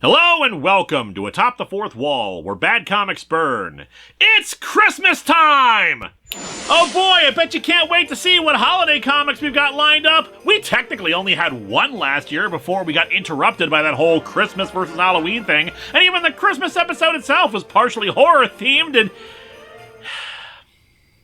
Hello and welcome to Atop the Fourth Wall, where bad comics burn. It's Christmas time! Oh boy, I bet you can't wait to see what holiday comics we've got lined up. We technically only had one last year before we got interrupted by that whole Christmas versus Halloween thing, and even the Christmas episode itself was partially horror themed and...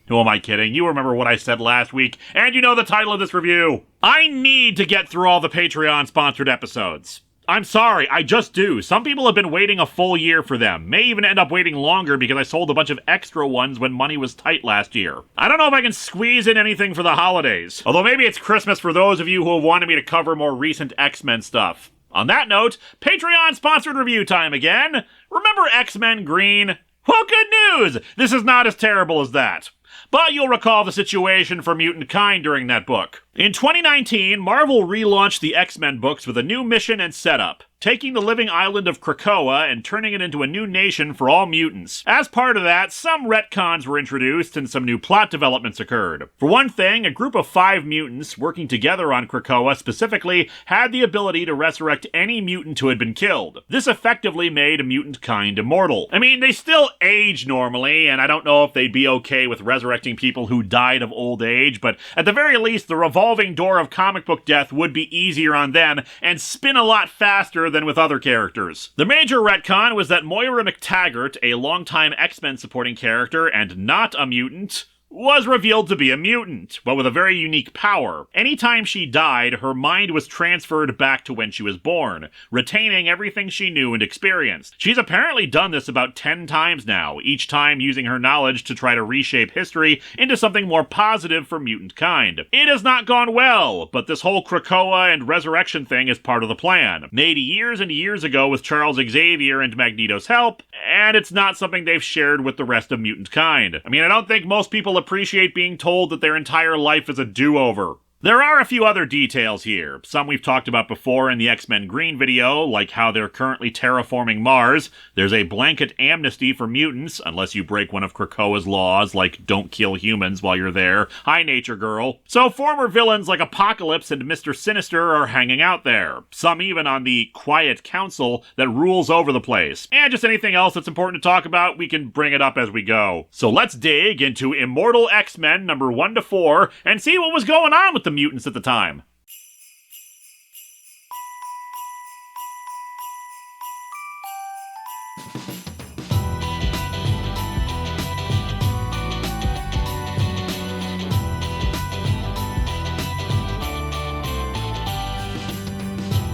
Who am I kidding? You remember what I said last week, and you know the title of this review. I need to get through all the Patreon-sponsored episodes. I'm sorry, I just do. Some people have been waiting a full year for them. May even end up waiting longer because I sold a bunch of extra ones when money was tight last year. I don't know if I can squeeze in anything for the holidays. Although maybe it's Christmas for those of you who have wanted me to cover more recent X-Men stuff. On that note, Patreon-sponsored review time again. Remember X-Men Green? Well, good news! This is not as terrible as that. But you'll recall the situation for Mutant Kind during that book. In 2019, Marvel relaunched the X-Men books with a new mission and setup, taking the living island of Krakoa and turning it into a new nation for all mutants. As part of that, some retcons were introduced and some new plot developments occurred. For one thing, a group of 5 mutants working together on Krakoa specifically had the ability to resurrect any mutant who had been killed. This effectively made Mutant Kind immortal. I mean, they still age normally, and I don't know if they'd be okay with resurrecting people who died of old age, but at the very least, the revolving door of comic book death would be easier on them and spin a lot faster than with other characters. The major retcon was that Moira McTaggart, a longtime X-Men supporting character and not a mutant, was revealed to be a mutant, but with a very unique power. Anytime she died, her mind was transferred back to when she was born, retaining everything she knew and experienced. She's apparently done this about 10 times now, each time using her knowledge to try to reshape history into something more positive for Mutant Kind. It has not gone well, but this whole Krakoa and resurrection thing is part of the plan, made years and years ago with Charles Xavier and Magneto's help, and it's not something they've shared with the rest of Mutant Kind. I mean, I don't think most people appreciate being told that their entire life is a do-over. There are a few other details here, some we've talked about before in the X-Men Green video, like how they're currently terraforming Mars. There's a blanket amnesty for mutants, unless you break one of Krakoa's laws, like don't kill humans while you're there. Hi, Nature Girl. So former villains like Apocalypse and Mr. Sinister are hanging out there, some even on the Quiet Council that rules over the place. And just anything else that's important to talk about, we can bring it up as we go. So let's dig into Immortal X-Men number 1 to 4 and see what was going on with the mutants at the time.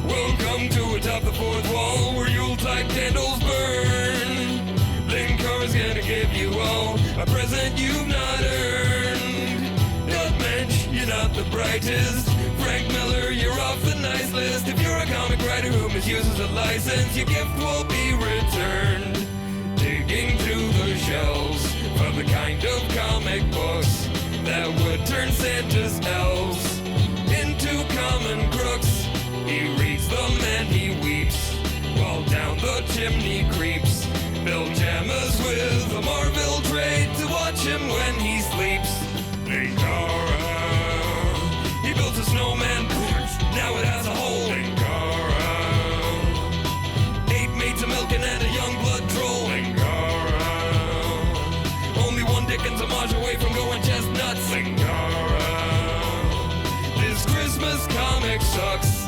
Welcome to Atop the Fourth Wall, where Yuletide candles burn. Linkara's gonna give you all a present you've not earned. Not Mensch, you're not the brightest. Frank Miller, you're off the nice list. If you're a comic writer who misuses a license, your gift will be returned. Digging through the shelves for the kind of comic books that would turn Santa's elves into common crooks. He reads them and he weeps while down the chimney creeps. Pajamas with a Marvel trade to watch him when he sleeps. Linkara, he built a snowman, now it has a hole. Linkara, 8 maids, a milking and a young blood troll. Linkara, only one Dickens homage away from going chestnuts. Linkara, this Christmas comic sucks.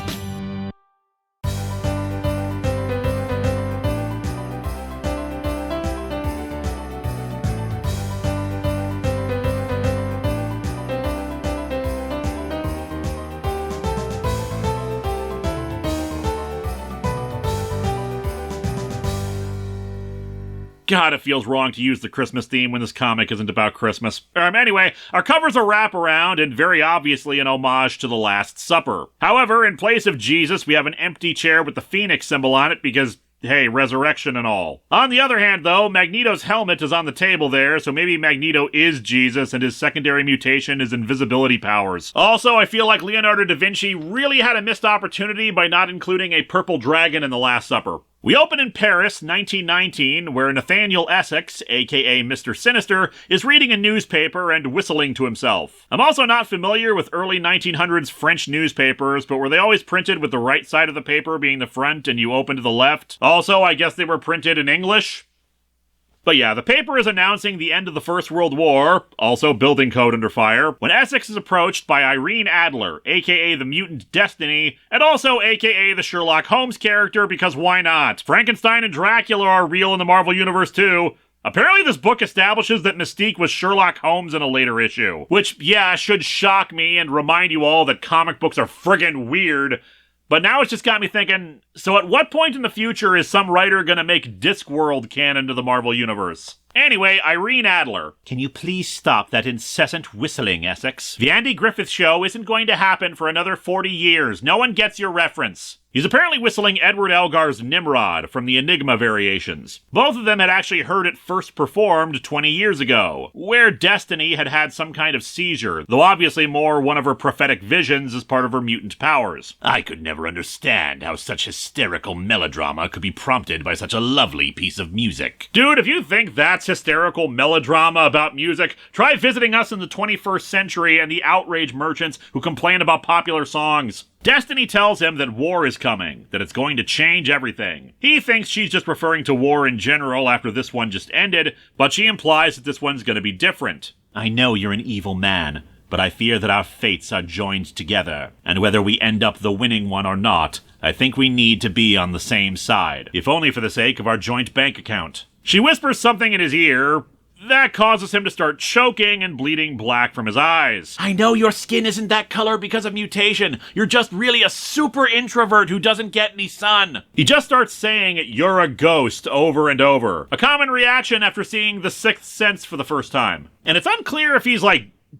God, it feels wrong to use the Christmas theme when this comic isn't about Christmas. Anyway, our cover's a wraparound and very obviously an homage to The Last Supper. However, in place of Jesus, we have an empty chair with the Phoenix symbol on it because, hey, resurrection and all. On the other hand, though, Magneto's helmet is on the table there, so maybe Magneto is Jesus and his secondary mutation is invisibility powers. Also, I feel like Leonardo da Vinci really had a missed opportunity by not including a purple dragon in The Last Supper. We open in Paris, 1919, where Nathaniel Essex, aka Mr. Sinister, is reading a newspaper and whistling to himself. I'm also not familiar with early 1900s French newspapers, but were they always printed with the right side of the paper being the front and you open to the left? Also, I guess they were printed in English? But yeah, the paper is announcing the end of the First World War, also building code under fire, when Essex is approached by Irene Adler, aka the mutant Destiny, and also aka the Sherlock Holmes character, because why not? Frankenstein and Dracula are real in the Marvel Universe too. Apparently this book establishes that Mystique was Sherlock Holmes in a later issue. Which, yeah, should shock me and remind you all that comic books are friggin' weird. But now it's just got me thinking, so at what point in the future is some writer gonna make Discworld canon to the Marvel Universe? Anyway, Irene Adler. Can you please stop that incessant whistling, Essex? The Andy Griffith Show isn't going to happen for another 40 years. No one gets your reference. He's apparently whistling Edward Elgar's Nimrod from the Enigma variations. Both of them had actually heard it first performed 20 years ago, where Destiny had had some kind of seizure, though obviously more one of her prophetic visions as part of her mutant powers. I could never understand how such hysterical melodrama could be prompted by such a lovely piece of music. Dude, if you think that's hysterical melodrama about music, try visiting us in the 21st century and the outrage merchants who complain about popular songs. Destiny tells him that war is coming, that it's going to change everything. He thinks she's just referring to war in general after this one just ended, but she implies that this one's going to be different. I know you're an evil man, but I fear that our fates are joined together, and whether we end up the winning one or not, I think we need to be on the same side, if only for the sake of our joint bank account. She whispers something in his ear that causes him to start choking and bleeding black from his eyes. I know your skin isn't that color because of mutation. You're just really a super introvert who doesn't get any sun. He just starts saying, "You're a ghost," over and over. A common reaction after seeing The Sixth Sense for the first time. And it's unclear if he's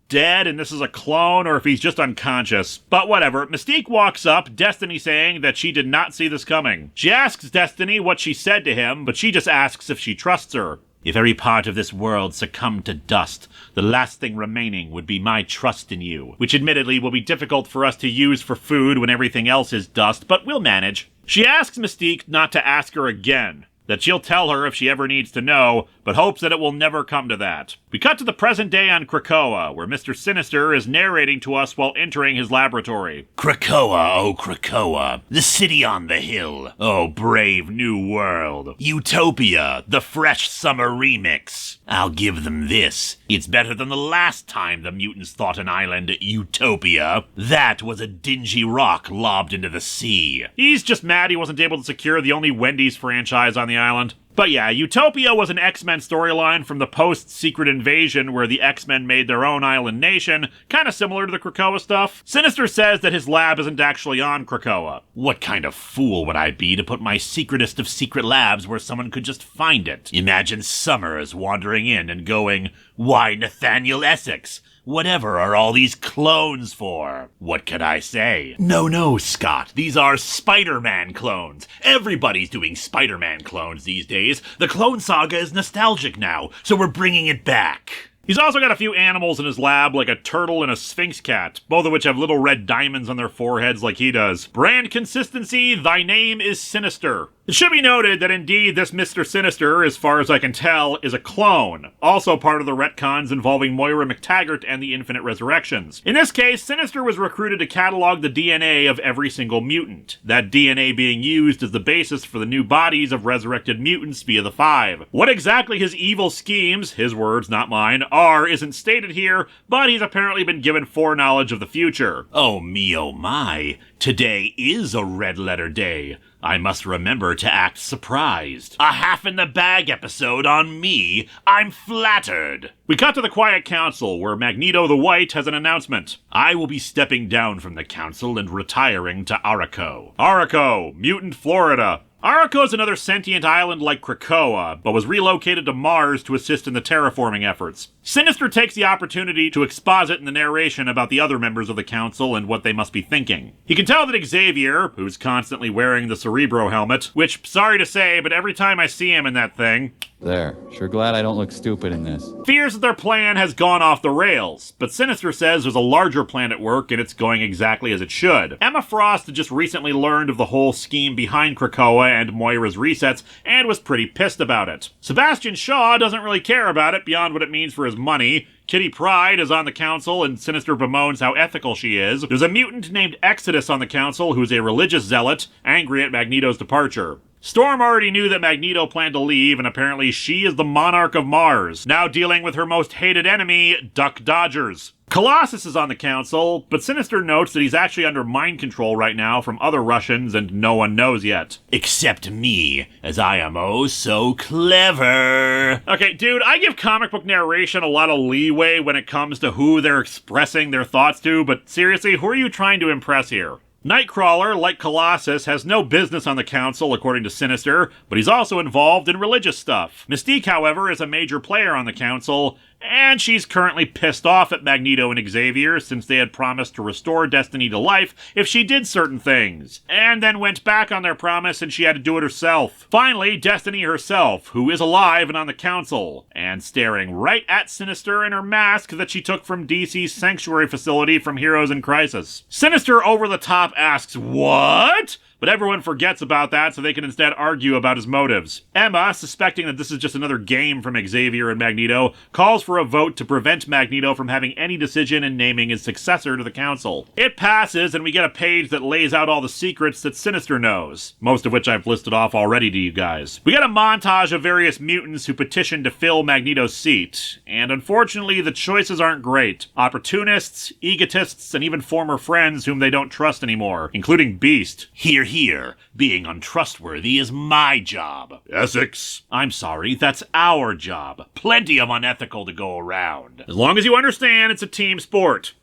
dead and this is a clone or if he's just unconscious. But whatever. Mystique walks up, Destiny saying that she did not see this coming. She asks Destiny what she said to him, but she just asks if she trusts her. If every part of this world succumbed to dust, the last thing remaining would be my trust in you, which admittedly will be difficult for us to use for food when everything else is dust, but we'll manage. She asks Mystique not to ask her again, that she'll tell her if she ever needs to know, but hopes that it will never come to that. We cut to the present day on Krakoa, where Mr. Sinister is narrating to us while entering his laboratory. Krakoa, oh Krakoa, the city on the hill, oh brave new world. Utopia, the fresh summer remix. I'll give them this. It's better than the last time the mutants thought an island Utopia. That was a dingy rock lobbed into the sea. He's just mad he wasn't able to secure the only Wendy's franchise on the island. But yeah, Utopia was an X-Men storyline from the post-Secret Invasion where the X-Men made their own island nation, kind of similar to the Krakoa stuff. Sinister says that his lab isn't actually on Krakoa. What kind of fool would I be to put my secretest of secret labs where someone could just find it? Imagine Summers wandering in and going, "Why Nathaniel Essex? Whatever are all these clones for?" What could I say? No, Scott. These are Spider-Man clones. Everybody's doing Spider-Man clones these days. The clone saga is nostalgic now, so we're bringing it back. He's also got a few animals in his lab, like a turtle and a sphinx cat, both of which have little red diamonds on their foreheads like he does. Brand consistency, thy name is Sinister. It should be noted that indeed this Mr. Sinister, as far as I can tell, is a clone, also part of the retcons involving Moira McTaggart and the Infinite Resurrections. In this case, Sinister was recruited to catalog the DNA of every single mutant, that DNA being used as the basis for the new bodies of resurrected mutants via the Five. What exactly his evil schemes, his words, not mine, are isn't stated here, but he's apparently been given foreknowledge of the future. Oh me, oh my, today is a red letter day. I must remember to act surprised. A half in the bag episode on me. I'm flattered. We cut to the Quiet Council, where Magneto the White has an announcement. I will be stepping down from the council and retiring to Arakko. Arakko, Mutant, Florida. Arakko is another sentient island like Krakoa, but was relocated to Mars to assist in the terraforming efforts. Sinister takes the opportunity to exposit in the narration about the other members of the council and what they must be thinking. He can tell that Xavier, who's constantly wearing the Cerebro helmet, which, sorry to say, but every time I see him in that thing, there. Sure glad I don't look stupid in this. fears that their plan has gone off the rails, but Sinister says there's a larger plan at work and it's going exactly as it should. Emma Frost had just recently learned of the whole scheme behind Krakoa and Moira's resets and was pretty pissed about it. Sebastian Shaw doesn't really care about it beyond what it means for his money. Kitty Pryde is on the council, and Sinister bemoans how ethical she is. There's a mutant named Exodus on the council who's a religious zealot, angry at Magneto's departure. Storm already knew that Magneto planned to leave, and apparently she is the monarch of Mars, now dealing with her most hated enemy, Duck Dodgers. Colossus is on the council, but Sinister notes that he's actually under mind control right now from other Russians and no one knows yet. Except me, as I am oh so clever. Okay, dude, I give comic book narration a lot of leeway when it comes to who they're expressing their thoughts to, but seriously, who are you trying to impress here? Nightcrawler, like Colossus, has no business on the council according to Sinister, but he's also involved in religious stuff. Mystique, however, is a major player on the council, and she's currently pissed off at Magneto and Xavier since they had promised to restore Destiny to life if she did certain things, and then went back on their promise and she had to do it herself. Finally, Destiny herself, who is alive and on the council, and staring right at Sinister in her mask that she took from DC's Sanctuary facility from Heroes in Crisis. Sinister over the top asks, "What?" But everyone forgets about that so they can instead argue about his motives. Emma, suspecting that this is just another game from Xavier and Magneto, calls for a vote to prevent Magneto from having any decision in naming his successor to the council. It passes, and we get a page that lays out all the secrets that Sinister knows, most of which I've listed off already to you guys. We get a montage of various mutants who petition to fill Magneto's seat, and unfortunately the choices aren't great. Opportunists, egotists, and even former friends whom they don't trust anymore, including Beast. Here, being untrustworthy is my job. Essex. I'm sorry, that's our job. Plenty of unethical to go around. As long as you understand, it's a team sport.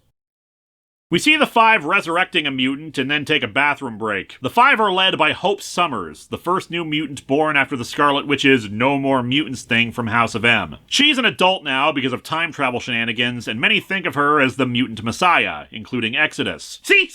We see the Five resurrecting a mutant and then take a bathroom break. The Five are led by Hope Summers, the first new mutant born after the Scarlet Witch's No More Mutants thing from House of M. She's an adult now because of time travel shenanigans, and many think of her as the mutant messiah, including Exodus. See,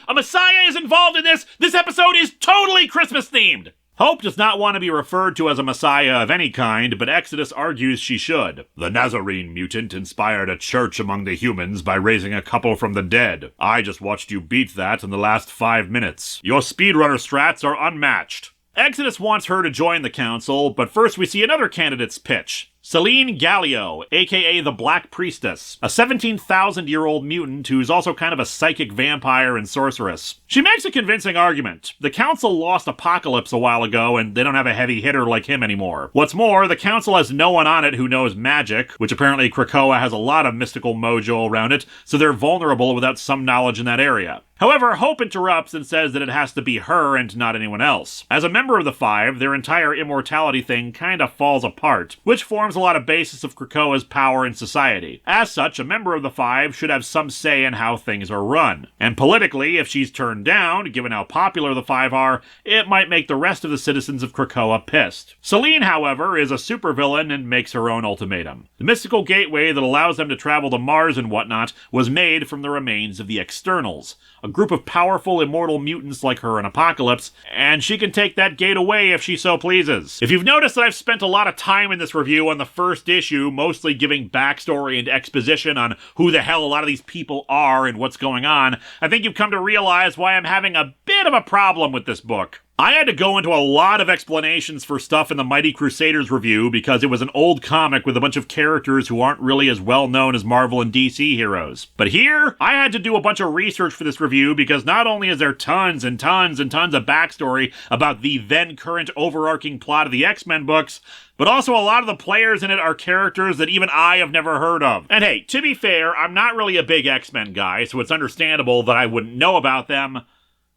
a messiah is involved in this! This episode is totally Christmas themed! Hope does not want to be referred to as a messiah of any kind, but Exodus argues she should. The Nazarene mutant inspired a church among the humans by raising a couple from the dead. I just watched you beat that in the last 5 minutes. Your speedrunner strats are unmatched. Exodus wants her to join the council, but first we see another candidate's pitch. Selene Gallio, aka the Black Priestess, a 17,000-year-old mutant who's also kind of a psychic vampire and sorceress. She makes a convincing argument. The Council lost Apocalypse a while ago, and they don't have a heavy hitter like him anymore. What's more, the Council has no one on it who knows magic, which apparently Krakoa has a lot of mystical mojo around it, so they're vulnerable without some knowledge in that area. However, Hope interrupts and says that it has to be her and not anyone else. As a member of the Five, their entire immortality thing kinda falls apart, which forms a lot of basis of Krakoa's power in society. As such, a member of the Five should have some say in how things are run. And politically, if she's turned down, given how popular the Five are, it might make the rest of the citizens of Krakoa pissed. Selene, however, is a supervillain and makes her own ultimatum. The mystical gateway that allows them to travel to Mars and whatnot was made from the remains of the Externals, a group of powerful immortal mutants like her in Apocalypse, and she can take that gate away if she so pleases. If you've noticed that I've spent a lot of time in this review on the first issue, mostly giving backstory and exposition on who the hell a lot of these people are and what's going on, I think you've come to realize why I'm having a bit of a problem with this book. I had to go into a lot of explanations for stuff in the Mighty Crusaders review because it was an old comic with a bunch of characters who aren't really as well known as Marvel and DC heroes. But here, I had to do a bunch of research for this review because not only is there tons and tons and tons of backstory about the then current overarching plot of the X-Men books, but also a lot of the players in it are characters that even I have never heard of. And hey, to be fair, I'm not really a big X-Men guy, so it's understandable that I wouldn't know about them.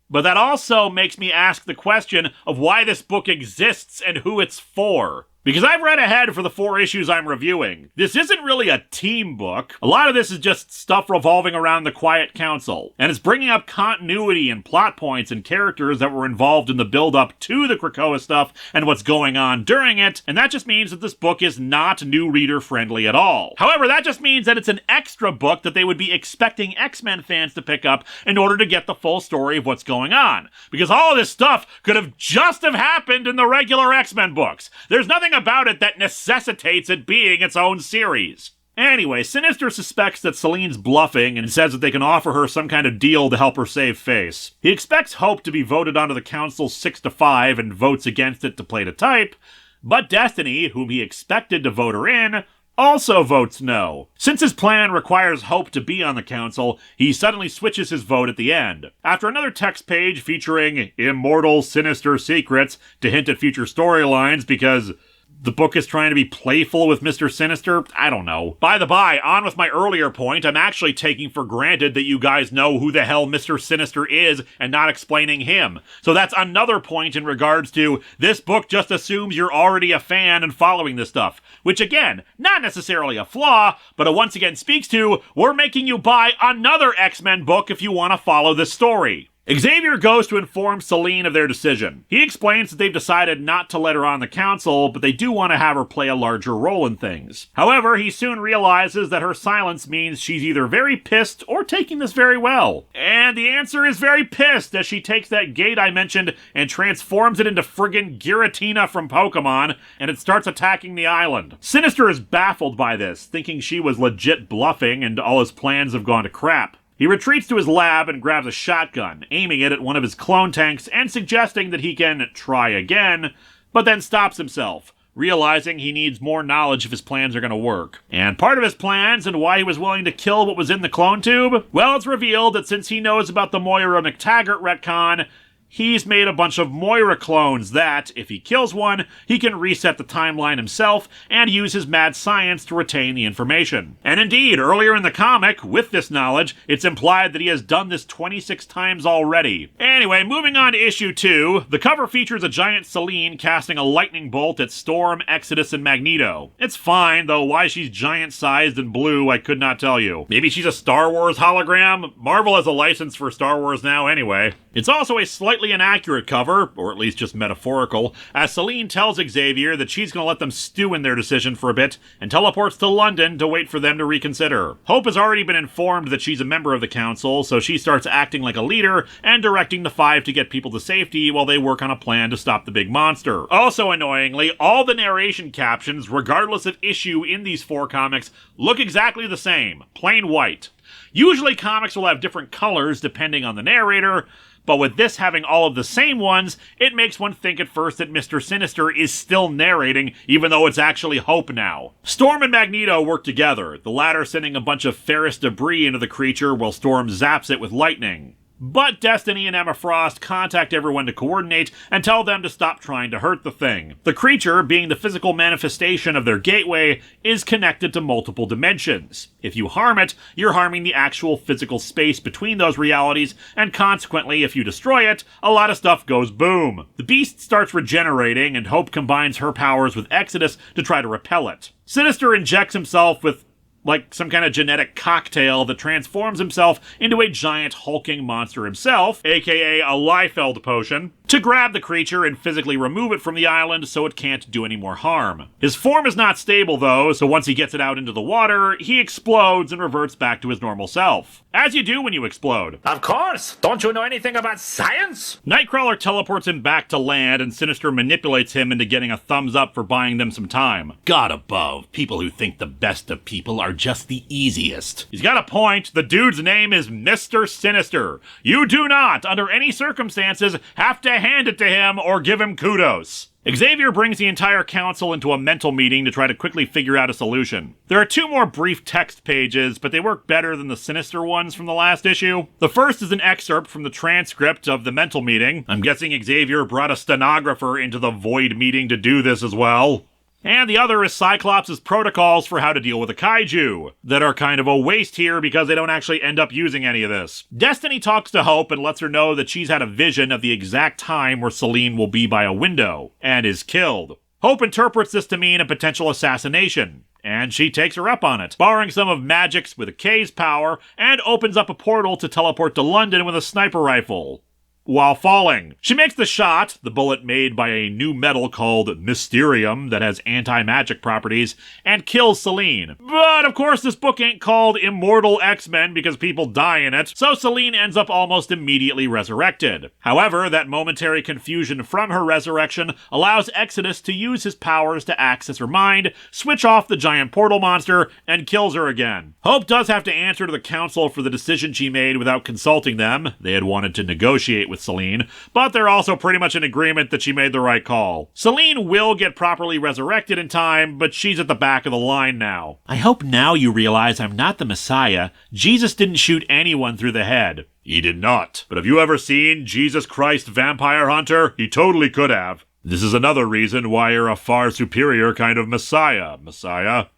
But that also makes me ask the question of why this book exists and who it's for. Because I've read ahead for the 4 issues I'm reviewing. This isn't really a team book. A lot of this is just stuff revolving around the Quiet Council. And it's bringing up continuity and plot points and characters that were involved in the build-up to the Krakoa stuff and what's going on during it. And that just means that this book is not new reader friendly at all. However, that just means that it's an extra book that they would be expecting X-Men fans to pick up in order to get the full story of what's going on. Because all of this stuff could have just have happened in the regular X-Men books. There's nothing about it that necessitates it being its own series. Anyway, Sinister suspects that Celine's bluffing and says that they can offer her some kind of deal to help her save face. He expects Hope to be voted onto the council 6-5 and votes against it to play the type, but Destiny, whom he expected to vote her in, also votes no. Since his plan requires Hope to be on the council, he suddenly switches his vote at the end. After another text page featuring Immortal Sinister Secrets to hint at future storylines because the book is trying to be playful with Mr. Sinister? I don't know. By the by, on with my earlier point, I'm actually taking for granted that you guys know who the hell Mr. Sinister is and not explaining him. So that's another point in regards to this book just assumes you're already a fan and following this stuff. Which again, not necessarily a flaw, but it once again speaks to, we're making you buy another X-Men book if you want to follow this story. Xavier goes to inform Celine of their decision. He explains that they've decided not to let her on the council, but they do want to have her play a larger role in things. However, he soon realizes that her silence means she's either very pissed or taking this very well. And the answer is very pissed as she takes that gate I mentioned and transforms it into friggin' Giratina from Pokemon, and it starts attacking the island. Sinister is baffled by this, thinking she was legit bluffing and all his plans have gone to crap. He retreats to his lab and grabs a shotgun, aiming it at one of his clone tanks and suggesting that he can try again, but then stops himself, realizing he needs more knowledge if his plans are going to work. And part of his plans and why he was willing to kill what was in the clone tube? Well, it's revealed that since he knows about the Moira McTaggart retcon, he's made a bunch of Moira clones that, if he kills one, he can reset the timeline himself and use his mad science to retain the information. And indeed, earlier in the comic, with this knowledge, it's implied that he has done this 26 times already. Anyway, moving on to issue 2, the cover features a giant Celine casting a lightning bolt at Storm, Exodus, and Magneto. It's fine, though why she's giant-sized and blue, I could not tell you. Maybe she's a Star Wars hologram? Marvel has a license for Star Wars now anyway. It's also a slightly inaccurate cover, or at least just metaphorical, as Celine tells Xavier that she's going to let them stew in their decision for a bit and teleports to London to wait for them to reconsider. Hope has already been informed that she's a member of the council, so she starts acting like a leader and directing the Five to get people to safety while they work on a plan to stop the big monster. Also annoyingly, all the narration captions, regardless of issue in these 4 comics, look exactly the same, plain white. Usually comics will have different colors depending on the narrator, but with this having all of the same ones, it makes one think at first that Mr. Sinister is still narrating, even though it's actually Hope now. Storm and Magneto work together, the latter sending a bunch of ferrous debris into the creature while Storm zaps it with lightning. But Destiny and Emma Frost contact everyone to coordinate and tell them to stop trying to hurt the thing. The creature, being the physical manifestation of their gateway, is connected to multiple dimensions. If you harm it, you're harming the actual physical space between those realities, and consequently, if you destroy it, a lot of stuff goes boom. The beast starts regenerating, and Hope combines her powers with Exodus to try to repel it. Sinister injects himself with like some kind of genetic cocktail that transforms himself into a giant hulking monster himself, aka a Liefeld potion, to grab the creature and physically remove it from the island so it can't do any more harm. His form is not stable though, so once he gets it out into the water, he explodes and reverts back to his normal self. As you do when you explode. Of course! Don't you know anything about science? Nightcrawler teleports him back to land and Sinister manipulates him into getting a thumbs up for buying them some time. God above, people who think the best of people are just the easiest. He's got a point, the dude's name is Mr. Sinister. You do not, under any circumstances, have to hand it to him or give him kudos. Xavier brings the entire council into a mental meeting to try to quickly figure out a solution. There are 2 more brief text pages, but they work better than the Sinister ones from the last issue. The first is an excerpt from the transcript of the mental meeting. I'm guessing Xavier brought a stenographer into the Void meeting to do this as well. And the other is Cyclops' protocols for how to deal with a kaiju, that are kind of a waste here because they don't actually end up using any of this. Destiny talks to Hope and lets her know that she's had a vision of the exact time where Celine will be by a window, and is killed. Hope interprets this to mean a potential assassination, and she takes her up on it, borrowing some of Magic's with a K's power, and opens up a portal to teleport to London with a sniper rifle. while falling. She makes the shot, the bullet made by a new metal called Mysterium that has anti-magic properties, and kills Selene. But of course this book ain't called Immortal X-Men because people die in it, so Selene ends up almost immediately resurrected. However, that momentary confusion from her resurrection allows Exodus to use his powers to access her mind, switch off the giant portal monster, and kills her again. Hope does have to answer to the council for the decision she made without consulting them. They had wanted to negotiate with Selene, but they're also pretty much in agreement that she made the right call. Selene will get properly resurrected in time, but she's at the back of the line now. I hope now you realize I'm not the Messiah. Jesus didn't shoot anyone through the head. He did not. But have you ever seen Jesus Christ Vampire Hunter? He totally could have. This is another reason why you're a far superior kind of Messiah.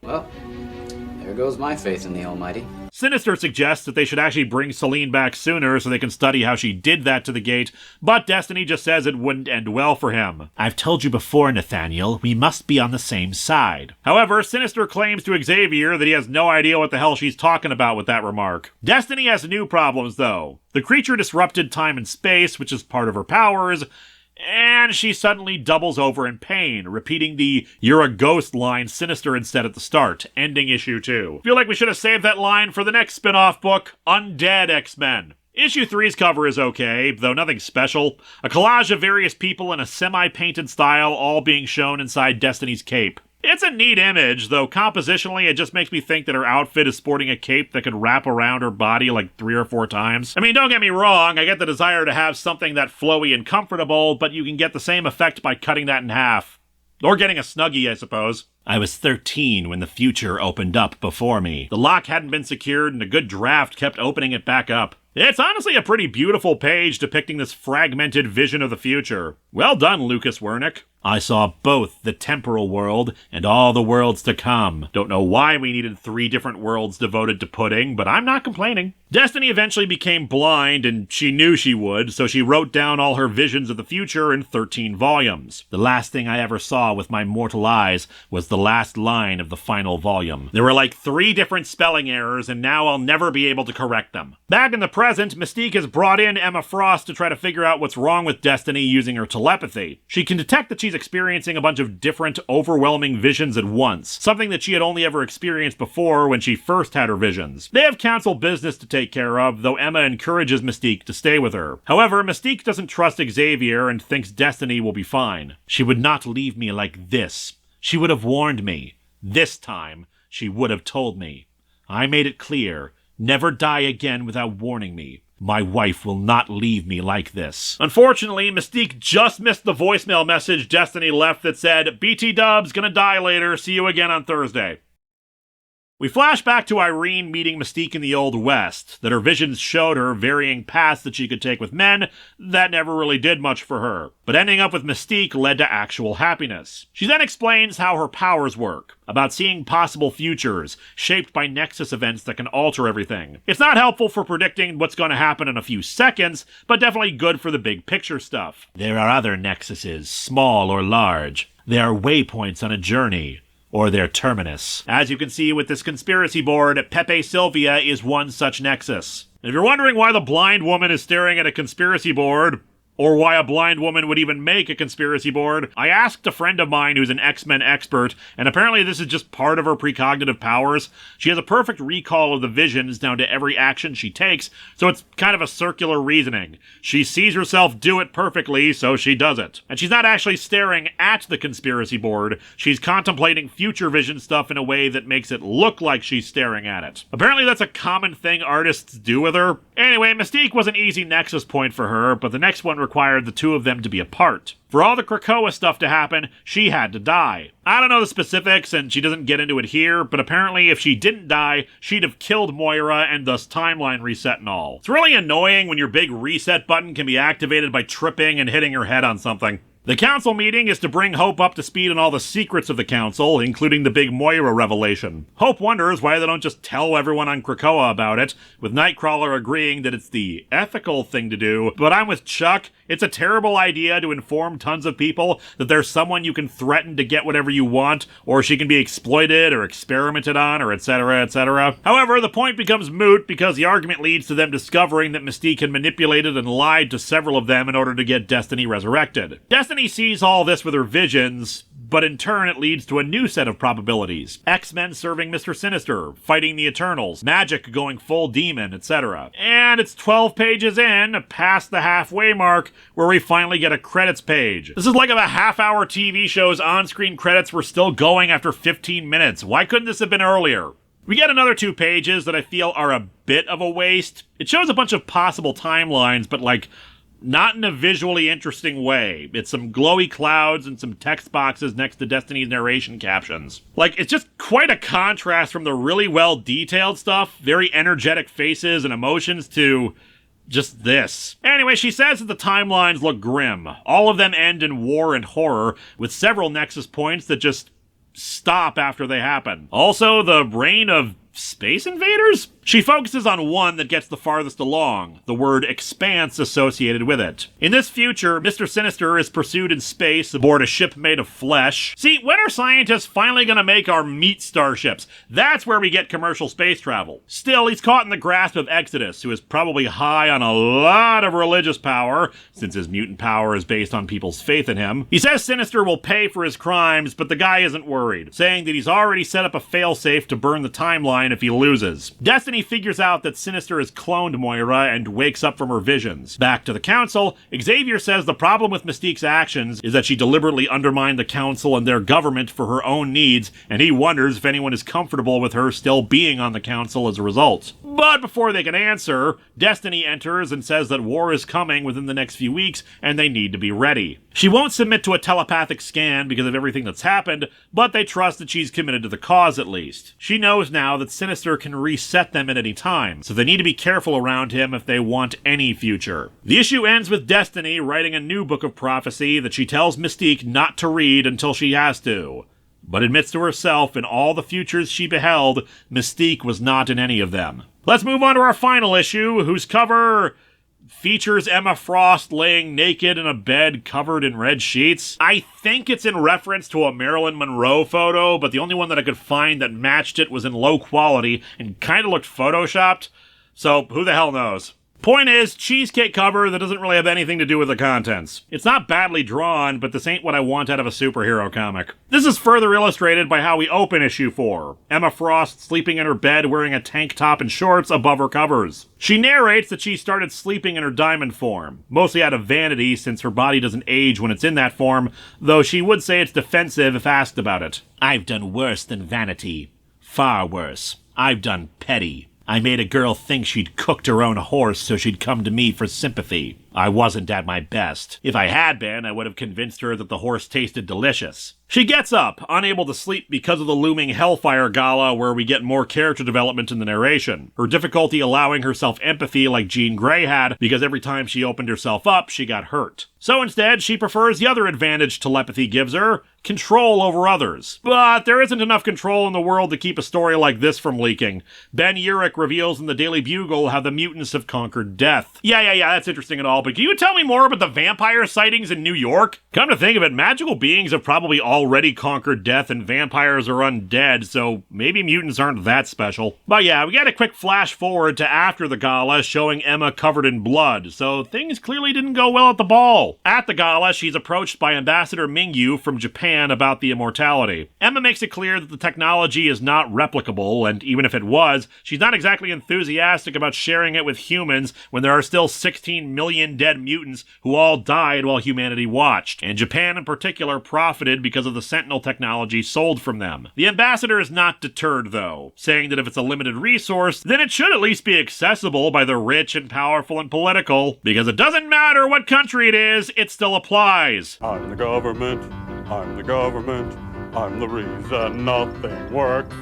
Well, there goes my faith in the Almighty. Sinister suggests that they should actually bring Selene back sooner so they can study how she did that to the gate, but Destiny just says it wouldn't end well for him. I've told you before, Nathaniel, we must be on the same side. However, Sinister claims to Xavier that he has no idea what the hell she's talking about with that remark. Destiny has new problems, though. The creature disrupted time and space, which is part of her powers, and she suddenly doubles over in pain, repeating the "you're a ghost" line Sinister had said at the start, ending issue 2. Feel like we should have saved that line for the next spin-off book, Undead X-Men. Issue 3's cover is okay, though nothing special. A collage of various people in a semi-painted style all being shown inside Destiny's cape. It's a neat image, though compositionally it just makes me think that her outfit is sporting a cape that could wrap around her body like 3 or 4 times. I mean, don't get me wrong, I get the desire to have something that flowy and comfortable, but you can get the same effect by cutting that in half. Or getting a Snuggie, I suppose. I was 13 when the future opened up before me. The lock hadn't been secured and a good draft kept opening it back up. It's honestly a pretty beautiful page depicting this fragmented vision of the future. Well done, Lucas Wernick. I saw both the temporal world and all the worlds to come. Don't know why we needed 3 different worlds devoted to pudding, but I'm not complaining. Destiny eventually became blind, and she knew she would, so she wrote down all her visions of the future in 13 volumes. The last thing I ever saw with my mortal eyes was the last line of the final volume. There were like 3 different spelling errors, and now I'll never be able to correct them. Back in the present, Mystique has brought in Emma Frost to try to figure out what's wrong with Destiny using her telepathy. She can detect that she's experiencing a bunch of different, overwhelming visions at once, something that she had only ever experienced before when she first had her visions. They have council business to take care of, though Emma encourages Mystique to stay with her. However, Mystique doesn't trust Xavier and thinks Destiny will be fine. She would not leave me like this. She would have warned me. This time, she would have told me. I made it clear. Never die again without warning me. My wife will not leave me like this. Unfortunately, Mystique just missed the voicemail message Destiny left that said, BT Dub's gonna die later, see you again on Thursday. We flash back to Irene meeting Mystique in the Old West, that her visions showed her varying paths that she could take with men that never really did much for her, but ending up with Mystique led to actual happiness. She then explains how her powers work, about seeing possible futures, shaped by Nexus events that can alter everything. It's not helpful for predicting what's going to happen in a few seconds, but definitely good for the big picture stuff. There are other Nexuses, small or large. They are waypoints on a journey, or their terminus. As you can see with this conspiracy board, Pepe Sylvia is one such nexus. If you're wondering why the blind woman is staring at a conspiracy board, or why a blind woman would even make a conspiracy board, I asked a friend of mine who's an X-Men expert, and apparently this is just part of her precognitive powers. She has a perfect recall of the visions down to every action she takes, so it's kind of a circular reasoning. She sees herself do it perfectly, so she does it. And she's not actually staring at the conspiracy board, she's contemplating future vision stuff in a way that makes it look like she's staring at it. Apparently that's a common thing artists do with her. Anyway, Mystique was an easy nexus point for her, but the next one required the 2 of them to be apart. For all the Krakoa stuff to happen, she had to die. I don't know the specifics, and she doesn't get into it here, but apparently if she didn't die, she'd have killed Moira and thus timeline reset and all. It's really annoying when your big reset button can be activated by tripping and hitting your head on something. The council meeting is to bring Hope up to speed on all the secrets of the council, including the big Moira revelation. Hope wonders why they don't just tell everyone on Krakoa about it, with Nightcrawler agreeing that it's the ethical thing to do, but I'm with Chuck. It's a terrible idea to inform tons of people that there's someone you can threaten to get whatever you want, or she can be exploited or experimented on, or etc., etc. However, the point becomes moot because the argument leads to them discovering that Mystique had manipulated and lied to several of them in order to get Destiny resurrected. Destiny sees all this with her visions, but in turn it leads to a new set of probabilities. X-Men serving Mr. Sinister, fighting the Eternals, magic going full demon, etc. And it's 12 pages in, past the halfway mark, where we finally get a credits page. This is like if a half-hour TV show's on-screen credits were still going after 15 minutes. Why couldn't this have been earlier? We get another 2 pages that I feel are a bit of a waste. It shows a bunch of possible timelines, but not in a visually interesting way. It's some glowy clouds and some text boxes next to Destiny's narration captions. It's just quite a contrast from the really well-detailed stuff, very energetic faces and emotions, to just this. Anyway, she says that the timelines look grim. All of them end in war and horror, with several nexus points that just stop after they happen. Also, the reign of space invaders? She focuses on one that gets the farthest along, the word expanse associated with it. In this future, Mr. Sinister is pursued in space aboard a ship made of flesh. See, when are scientists finally gonna make our meat starships? That's where we get commercial space travel. Still, he's caught in the grasp of Exodus, who is probably high on a lot of religious power, since his mutant power is based on people's faith in him. He says Sinister will pay for his crimes, but the guy isn't worried, saying that he's already set up a failsafe to burn the timeline if he loses. Destiny figures out that Sinister has cloned Moira and wakes up from her visions. Back to the Council, Xavier says the problem with Mystique's actions is that she deliberately undermined the Council and their government for her own needs, and he wonders if anyone is comfortable with her still being on the Council as a result. But before they can answer, Destiny enters and says that war is coming within the next few weeks and they need to be ready. She won't submit to a telepathic scan because of everything that's happened, but they trust that she's committed to the cause at least. She knows now that Sinister can reset them at any time, so they need to be careful around him if they want any future. The issue ends with Destiny writing a new book of prophecy that she tells Mystique not to read until she has to, but admits to herself in all the futures she beheld, Mystique was not in any of them. Let's move on to our final issue, whose cover features Emma Frost laying naked in a bed covered in red sheets. I think it's in reference to a Marilyn Monroe photo, but the only one that I could find that matched it was in low quality and kind of looked photoshopped, so who the hell knows. Point is, cheesecake cover that doesn't really have anything to do with the contents. It's not badly drawn, but this ain't what I want out of a superhero comic. This is further illustrated by how we open issue 4. Emma Frost sleeping in her bed wearing a tank top and shorts above her covers. She narrates that she started sleeping in her diamond form, mostly out of vanity since her body doesn't age when it's in that form, though she would say it's defensive if asked about it. I've done worse than vanity. Far worse. I've done petty. I made a girl think she'd cooked her own horse so she'd come to me for sympathy. I wasn't at my best. If I had been, I would have convinced her that the horse tasted delicious. She gets up, unable to sleep because of the looming Hellfire Gala where we get more character development in the narration. Her difficulty allowing herself empathy like Jean Grey had because every time she opened herself up, she got hurt. So instead, she prefers the other advantage telepathy gives her, control over others. But there isn't enough control in the world to keep a story like this from leaking. Ben Urich reveals in the Daily Bugle how the mutants have conquered death. Yeah, that's interesting and all, but can you tell me more about the vampire sightings in New York? Come to think of it, magical beings have probably already conquered death and vampires are undead, so maybe mutants aren't that special. But yeah, we got a quick flash forward to after the gala showing Emma covered in blood, so things clearly didn't go well at the ball. At the gala, she's approached by Ambassador Mingyu from Japan about the immortality. Emma makes it clear that the technology is not replicable, and even if it was, she's not exactly enthusiastic about sharing it with humans when there are still 16 million dead mutants who all died while humanity watched, and Japan in particular profited because of the Sentinel technology sold from them. The ambassador is not deterred though, saying that if it's a limited resource, then it should at least be accessible by the rich and powerful and political, because it doesn't matter what country it is, it still applies. I'm the government, I'm the government, I'm the reason nothing works.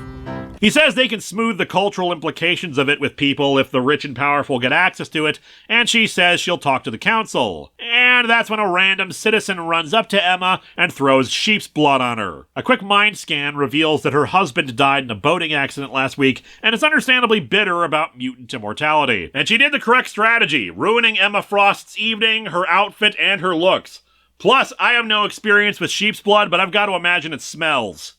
He says they can smooth the cultural implications of it with people if the rich and powerful get access to it, and she says she'll talk to the council. And And that's when a random citizen runs up to Emma and throws sheep's blood on her. A quick mind scan reveals that her husband died in a boating accident last week and is understandably bitter about mutant immortality. And she did the correct strategy, ruining Emma Frost's evening, her outfit, and her looks. Plus, I have no experience with sheep's blood, but I've got to imagine it smells.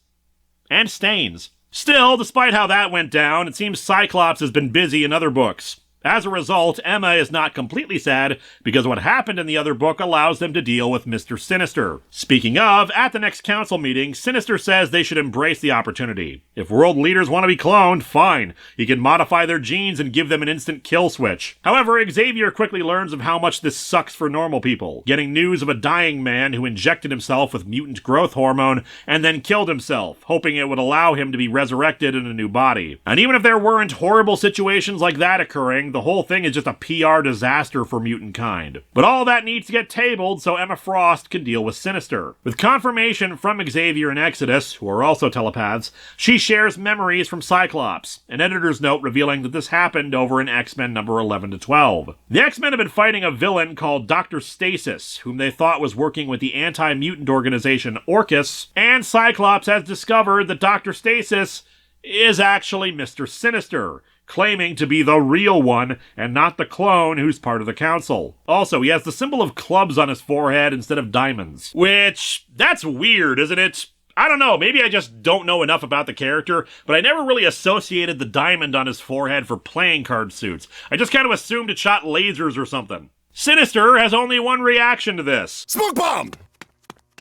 And stains. Still, despite how that went down, it seems Cyclops has been busy in other books. As a result, Emma is not completely sad because what happened in the other book allows them to deal with Mr. Sinister. Speaking of, at the next council meeting, Sinister says they should embrace the opportunity. If world leaders want to be cloned, fine. He can modify their genes and give them an instant kill switch. However, Xavier quickly learns of how much this sucks for normal people, getting news of a dying man who injected himself with mutant growth hormone and then killed himself, hoping it would allow him to be resurrected in a new body. And even if there weren't horrible situations like that occurring, the whole thing is just a PR disaster for mutant kind. But all that needs to get tabled so Emma Frost can deal with Sinister. With confirmation from Xavier and Exodus, who are also telepaths, she shares memories from Cyclops, an editor's note revealing that this happened over in X-Men number 11 to 12. The X-Men have been fighting a villain called Dr. Stasis, whom they thought was working with the anti-mutant organization Orchis, and Cyclops has discovered that Dr. Stasis is actually Mr. Sinister, claiming to be the real one and not the clone who's part of the council. Also, he has the symbol of clubs on his forehead instead of diamonds. Which, that's weird, isn't it? I don't know, maybe I just don't know enough about the character, but I never really associated the diamond on his forehead for playing card suits. I just kind of assumed it shot lasers or something. Sinister has only one reaction to this. Smoke bomb!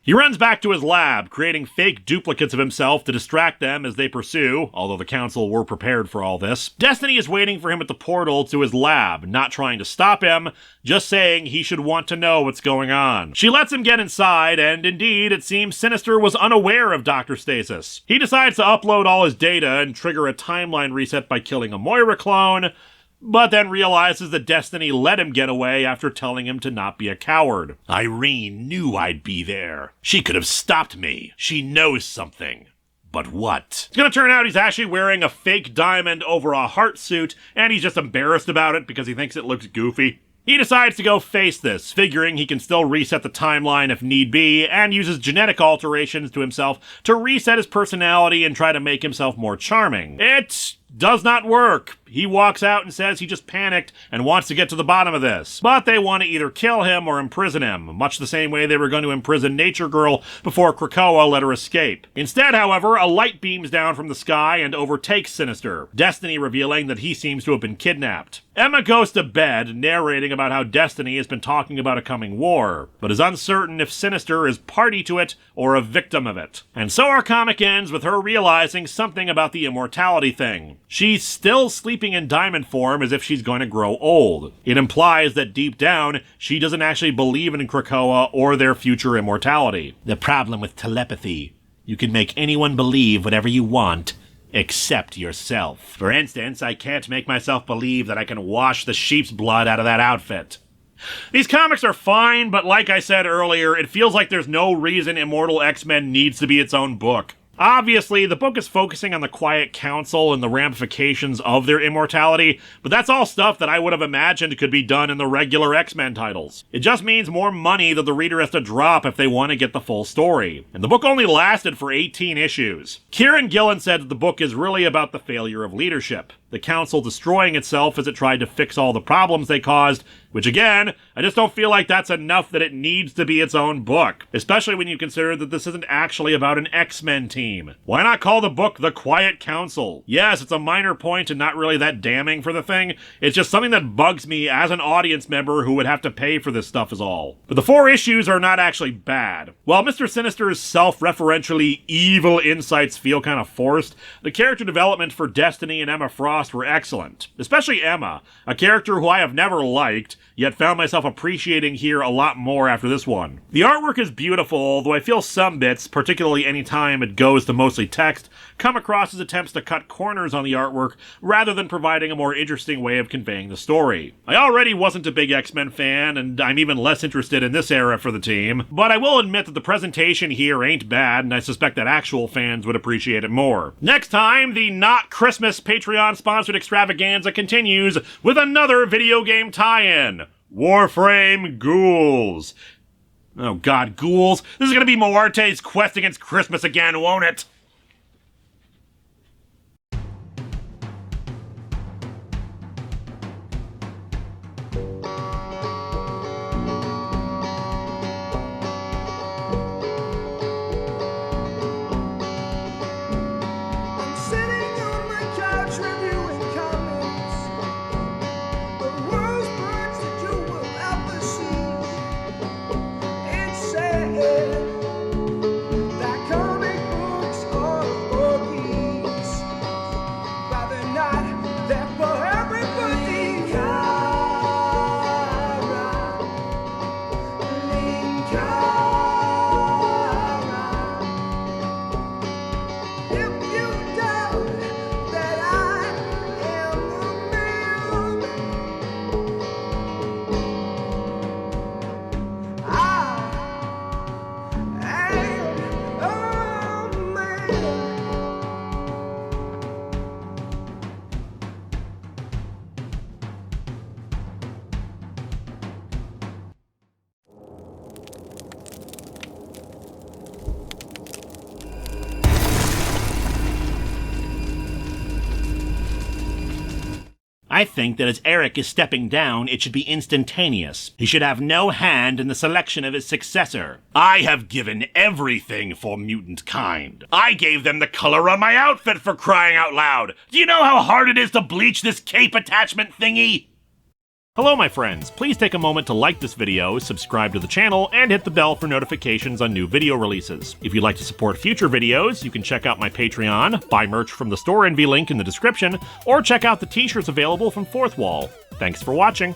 He runs back to his lab, creating fake duplicates of himself to distract them as they pursue, although the council were prepared for all this. Destiny is waiting for him at the portal to his lab, not trying to stop him, just saying he should want to know what's going on. She lets him get inside, and indeed, it seems Sinister was unaware of Dr. Stasis. He decides to upload all his data and trigger a timeline reset by killing a Moira clone, but then realizes that Destiny let him get away after telling him to not be a coward. Irene knew I'd be there. She could have stopped me. She knows something. But what? It's gonna turn out he's actually wearing a fake diamond over a heart suit, and he's just embarrassed about it because he thinks it looks goofy. He decides to go face this, figuring he can still reset the timeline if need be, and uses genetic alterations to himself to reset his personality and try to make himself more charming. It does not work. He walks out and says he just panicked and wants to get to the bottom of this. But they want to either kill him or imprison him, much the same way they were going to imprison Nature Girl before Krakoa let her escape. Instead, however, a light beams down from the sky and overtakes Sinister, Destiny revealing that he seems to have been kidnapped. Emma goes to bed, narrating about how Destiny has been talking about a coming war, but is uncertain if Sinister is party to it or a victim of it. And so our comic ends with her realizing something about the immortality thing. She's still sleeping in diamond form as if she's going to grow old. It implies that deep down, she doesn't actually believe in Krakoa or their future immortality. The problem with telepathy, you can make anyone believe whatever you want, except yourself. For instance, I can't make myself believe that I can wash the sheep's blood out of that outfit. These comics are fine, but like I said earlier, it feels like there's no reason Immortal X-Men needs to be its own book. Obviously, the book is focusing on the Quiet Council and the ramifications of their immortality, but that's all stuff that I would have imagined could be done in the regular X-Men titles. It just means more money that the reader has to drop if they want to get the full story. And the book only lasted for 18 issues. Kieran Gillen said that the book is really about the failure of leadership, the council destroying itself as it tried to fix all the problems they caused, which again, I just don't feel like that's enough that it needs to be its own book, especially when you consider that this isn't actually about an X-Men team. Why not call the book The Quiet Council? Yes, it's a minor point and not really that damning for the thing. It's just something that bugs me as an audience member who would have to pay for this stuff is all. But the 4 issues are not actually bad. While Mr. Sinister's self-referentially evil insights feel kind of forced, the character development for Destiny and Emma Frost were excellent. Especially Emma, a character who I have never liked, yet found myself appreciating here a lot more after this one. The artwork is beautiful, though I feel some bits, particularly any time it goes to mostly text, come across as attempts to cut corners on the artwork rather than providing a more interesting way of conveying the story. I already wasn't a big X-Men fan, and I'm even less interested in this era for the team, but I will admit that the presentation here ain't bad, and I suspect that actual fans would appreciate it more. Next time, the Not Christmas Patreon-sponsored extravaganza continues with another video game tie-in. Warframe Ghouls. Oh god, ghouls. This is gonna be Moarte's quest against Christmas again, won't it? I think that as Eric is stepping down, it should be instantaneous. He should have no hand in the selection of his successor. I have given everything for mutant kind. I gave them the color on my outfit, for crying out loud. Do you know how hard it is to bleach this cape attachment thingy? Hello my friends, please take a moment to like this video, subscribe to the channel, and hit the bell for notifications on new video releases. If you'd like to support future videos, you can check out my Patreon, buy merch from the store envy link in the description, or check out the t-shirts available from Fourth Wall. Thanks for watching.